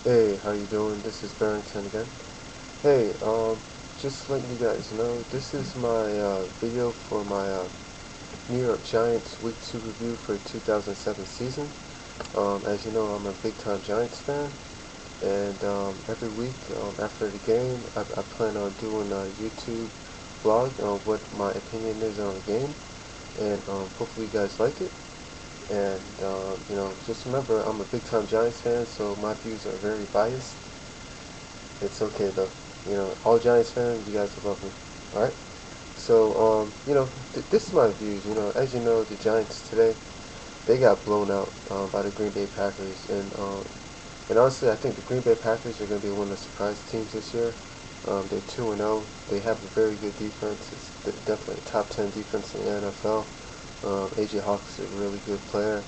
Hey, how you doing? This is Barrington again. Hey, just letting you guys know, this is my video for my New York Giants Week 2 review for 2007 season. As you know, I'm a big-time Giants fan, and every week after the game, I plan on doing a YouTube vlog on what my opinion is on the game, and hopefully you guys like it. And just remember, I'm a big-time Giants fan, so my views are very biased. It's okay though. All Giants fans, you guys love me. All right. So, this is my views. As you know, the Giants today they got blown out by the Green Bay Packers, and honestly, I think the Green Bay Packers are going to be one of the surprise teams this year. They're 2-0. They have a very good defense. It's definitely a top 10 defense in the NFL. AJ Hawk's a really good player.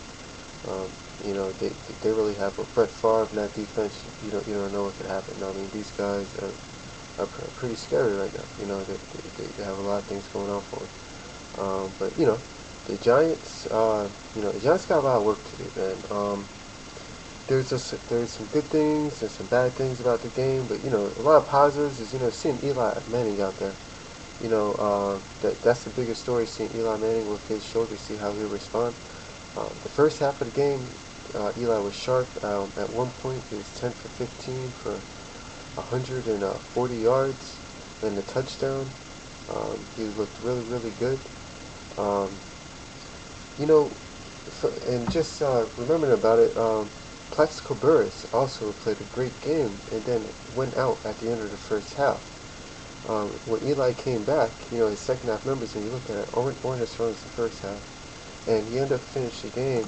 Um, they really have a Brett Favre in that defense. You don't know what could happen. I mean, these guys are pretty scary right now. They have a lot of things going on for them. But the Giants, the Giants got a lot of work to do, man. There's some good things and some bad things about the game, but a lot of positives is seeing Eli Manning out there. That's the biggest story, seeing Eli Manning with his shoulder, see how he'll respond. The first half of the game, Eli was sharp. At one point, he was 10 for 15 for 140 yards and a touchdown. He looked really, really good. Um, and just remembering about it, Plaxico Burress also played a great game and then went out at the end of the first half. When Eli came back, his second half numbers, when you look at it, Ornis runs the first half, and he ended up finishing the game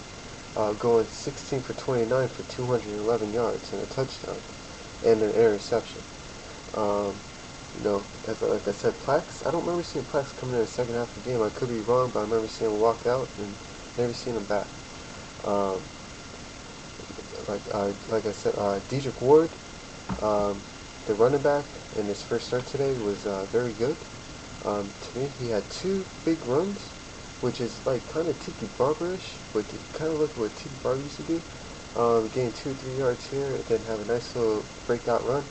going 16 for 29 for 211 yards and a touchdown and an interception. Um, like I said, Plax, I don't remember seeing Plax coming in the second half of the game. I could be wrong, but I remember seeing him walk out and never seen him back. Um, like I said, Dedrick Ward, um, the running back in his first start today was very good. To me, he had two big runs, which is like kind of Tiki Barberish, but it kind of looked what Tiki Barber used to do. Gain 2 or 3 yards here, and then have a nice little breakout run.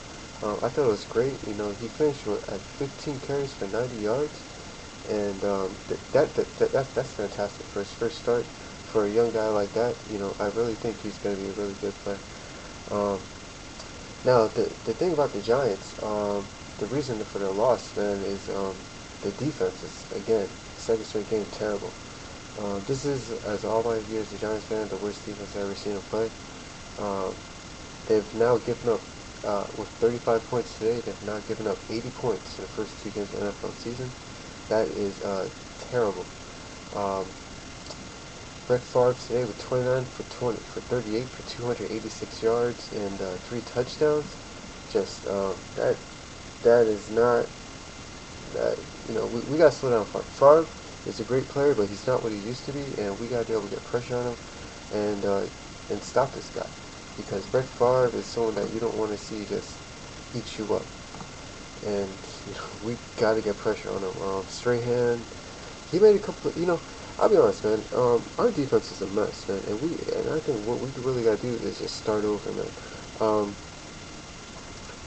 I thought it was great. He finished at 15 carries for 90 yards, and that's fantastic for his first start. For a young guy like that, I really think he's going to be a really good player. Um, Now, the thing about the Giants, the reason for their loss, man, is the defense is, again, second straight game, terrible. This is, as all my years as a Giants fan, the worst defense I've ever seen them play. Um, they've now given up, with 35 points today, they've now given up 80 points in the first 2 games of the NFL season. That is terrible. Um, Brett Favre today with 29 for 38 for 286 yards and 3 touchdowns. Just that is not that we gotta slow down. Favre is a great player, but he's not what he used to be, and we gotta be able to get pressure on him and stop this guy, because Brett Favre is someone that you don't want to see just eat you up, and we gotta get pressure on him. Strahan, he made a couple of I'll be honest, man. Our defense is a mess, man, and I think what we really gotta do is just start over, man. Um,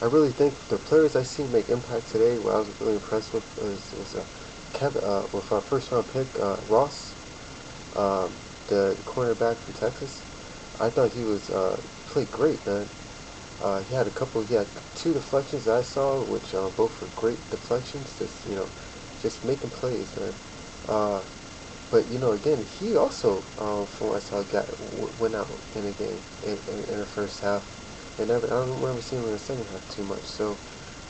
I really think the players I seen make impact today, what I was really impressed with was Kevin with our first round pick, Ross, the cornerback from Texas. I thought he was played great, man. He had 2 deflections that I saw, which both were great deflections. Just making plays, man. Uh, but again, he also, from what I saw, went out in the game in the first half, and I don't remember seeing him in the second half too much. So,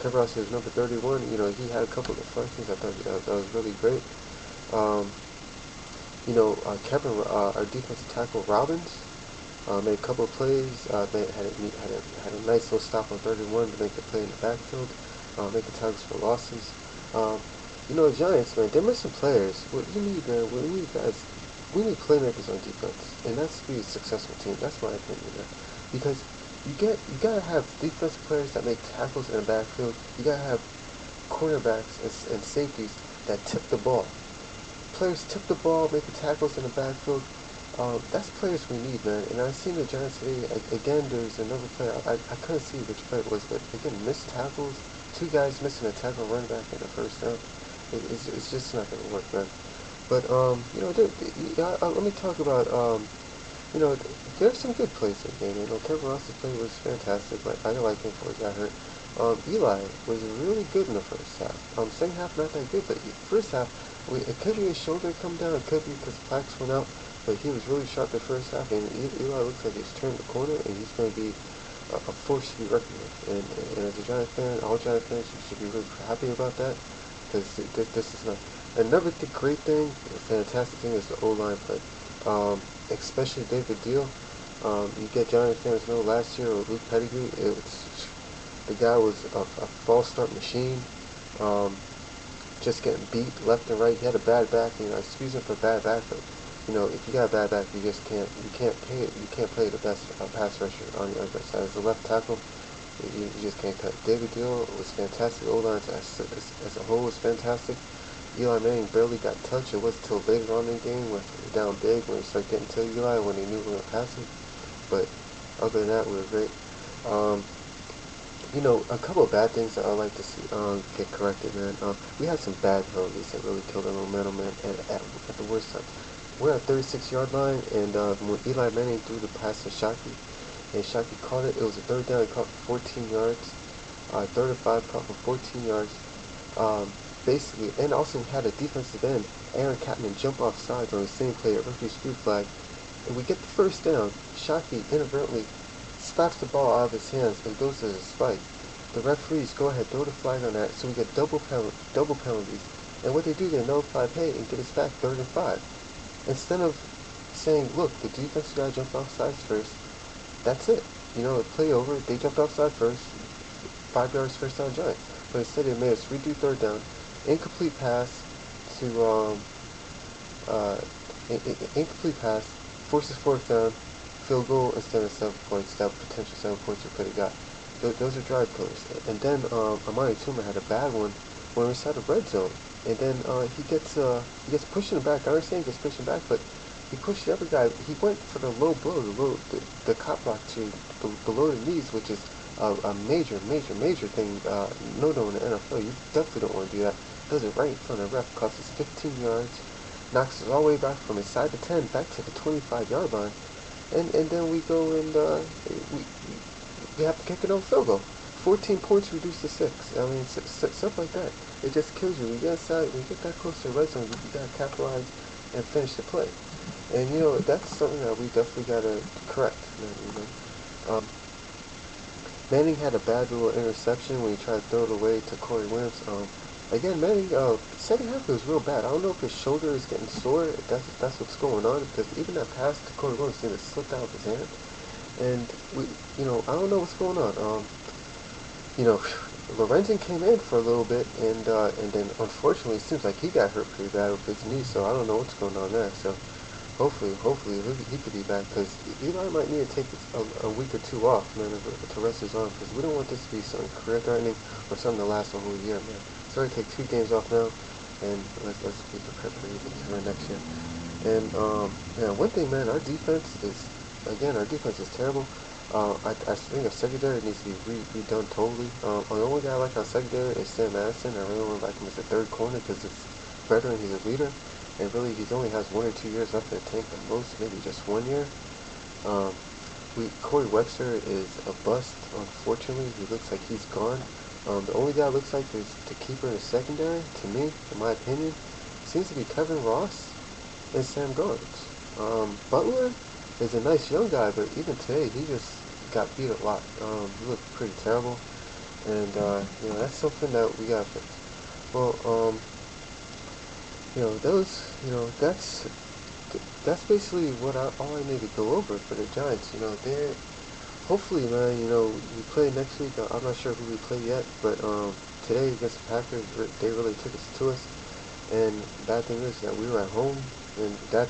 Trevor Ross is number 31. He had a couple of deflections. I thought that was really great. Um, our defensive tackle Robbins, made a couple of plays. Had a nice little stop on 31 to make the play in the backfield, making tackles for losses. Um, the Giants, man, they're missing players. What you need, man, we need playmakers on defense, and that's to be a successful team. That's my opinion, man. Because you gotta have defensive players that make tackles in the backfield. You gotta have cornerbacks and safeties that tip the ball. Players tip the ball, make the tackles in the backfield. That's players we need, man. And I seen the Giants today. Again, there's another player. I couldn't see which player it was, but again, missed tackles. Two guys missing a tackle, running back in the first down. It's just not gonna work, man. But let me talk about there's some good plays in the game. Kevin Ross's play was fantastic. Like I didn't like him before he got hurt. Eli was really good in the first half. Second half not that good, but first half, it could be his shoulder come down. It could be because Plax went out. But he was really sharp the first half, and Eli looks like he's turned the corner, and he's going to be a force to be reckoned with. And as a Giant fan, all Giant fans, you should be really happy about that, because this is not. Another great thing, fantastic thing, is the O-line play. Especially David Deal. You get Giant fans know last year with Luke Pettigrew, the guy was a false start machine. Just getting beat left and right. He had a bad back. Excuse him for bad back, but if you got a bad back, you can't play the best pass rusher on the other side. As a left tackle, you just can't cut. David Deal was fantastic. O-line as a whole was fantastic. Eli Manning barely got touched. It wasn't until later on in the game when we were down big, when we started getting to Eli, when they knew we were passing. But other than that, we were great. A couple of bad things that I'd like to see get corrected, man. We had some bad penalties that really killed our momentum, man, at the worst time. We're at 36-yard line, and when Eli Manning threw the pass to Shockey, and Shockey caught it, it was a third down. He caught for 14 yards. Third and 5, caught for 14 yards. Basically, and also had a defensive end, Aaron Catman, jump off sides on the same play at referee's blue flag, and we get the first down. Shockey inadvertently slaps the ball out of his hands and goes to the spike. The referees go ahead, throw the flag on that, so we get double penalties. And what they do, they nullify pay and get us back 3rd and 5. Instead of saying, look, the defensive guy jumped off sides first, that's it. Play over, they jumped off side first, 5 yards first down Giant. But instead they made us redo third down, incomplete pass to, incomplete pass, forces fourth down, field goal instead of 7 points, that potential 7 points we could have got. Those are drive killers. And then Amani Toomer had a bad one when we inside the red zone. And then he gets pushing back. I understand he gets pushing back, but he pushed the other guy. He went for the low blow, the cop block to below the knees, which is a major thing. No in the NFL. You definitely don't want to do that. Does it right in front of the ref, costs us 15 yards, knocks us all the way back from inside the 10 back to the 25-yard line, and then we go and we have to kick it on field goal. 14 points reduced to 6. I mean, stuff like that. It just kills you. We get inside, we get that close to the red zone, you gotta capitalize and finish the play. And that's something that we definitely gotta correct. Manning had a bad little interception when he tried to throw it away to Corey Williams. Again, Manning, second half was real bad. I don't know if his shoulder is getting sore, if that's what's going on, because even that pass to Corey Williams seemed to slip out of his hand. And I don't know what's going on. Lorenzen came in for a little bit, and then unfortunately it seems like he got hurt pretty bad with his knee, so I don't know what's going on there. So hopefully he could be back, because Eli might need to take a week or two off, man, to rest his arm, because we don't want this to be something career-threatening or something to last a whole year, man. So we take 2 games off now, and let's be prepared for next year. And one thing, man, our defense is terrible. I think our secondary needs to be redone totally. The only guy I like on secondary is Sam Madison. I really want to like him as a third corner because it's veteran, he's a leader, and really he only has 1 or 2 years left in the tank at most, maybe just 1 year. Corey Webster is a bust, unfortunately. He looks like he's gone. The only guy looks like is the keeper in the secondary, to me, in my opinion, seems to be Kevin Ross and Sam Garnes. Butler is a nice young guy, but even today he just got beat a lot. He looked pretty terrible, and that's something that we gotta fix. Well, that's basically all I need to go over for the Giants. They're hopefully, man. We play next week. I'm not sure who we play yet, but today against the Packers, they really took us to us. And bad thing is that we were at home, and that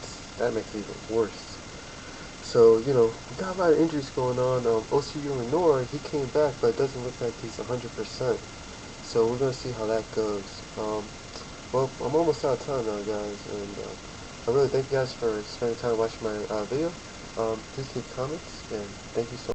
makes it even worse. So, we got a lot of injuries going on. OCU Lenore, he came back, but it doesn't look like he's 100%. So we're going to see how that goes. Well, I'm almost out of time now, guys. And I really thank you guys for spending time watching my video. Please leave comments, and thank you so much.